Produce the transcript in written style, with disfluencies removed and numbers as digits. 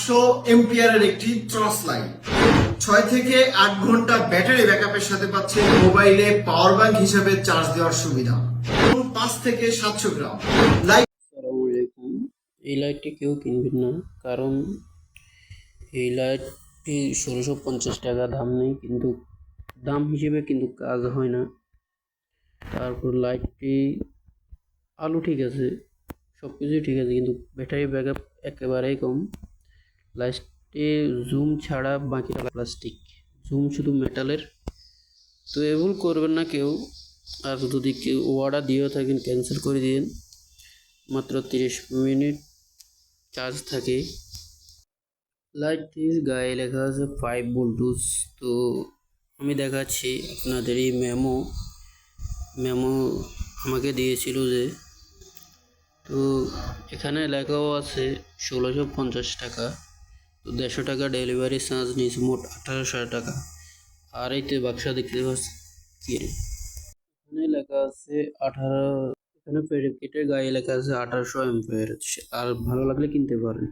500 এম্পিয়ারের একটি torch light, 6 থেকে 8 ঘন্টা ব্যাটারি ব্যাকআপের সাথে পাচ্ছে মোবাইলে পাওয়ার ব্যাংক হিসেবে চার্জ দেওয়ার সুবিধা। 5 থেকে 700 গ্রাম লাইট। আসসালামু আলাইকুম। এই লাইটটি কেউ কিনবেন না, কারণ এই লাইটটি 1650 টাকা দাম নেই, কিন্তু দাম হিসেবে কিন্তু কাজ হয় না। তারপর লাইটটি আলো ঠিক আছে, সব কিছুই ঠিক আছে, কিন্তু ব্যাটারি ব্যাকআপ একেবারেই কম। লাইটটি জুম ছাড়া বাকিটা প্লাস্টিক, জুম শুধু মেটালের। তো এগুলো করবেন না কেউ, আর যদি কেউ অর্ডার দিয়েও থাকেন ক্যান্সেল করে দিন। মাত্র 30 মিনিট চার্জ থাকে। লাইটটির গায়ে লেখা আছে 5 ভোল্টেজ। তো আমি দেখাচ্ছি আপনাদের এই মেমো আমাকে দিয়েছিল যে, তো এখানে লেখাও আছে 1650 টাকা। তো 150 টাকা ডেলিভারি চার্জ নিয়েছে, মোট 1800 টাকা। আর এই তো বাক্সা দেখতে পাচ্ছি, কি এখানে লেখা আছে 18, এখানে প্যাকেটের গায়ে লেখা আছে 1800 এম্পিয়ার। আর ভালো লাগলে কিনতে পারেন।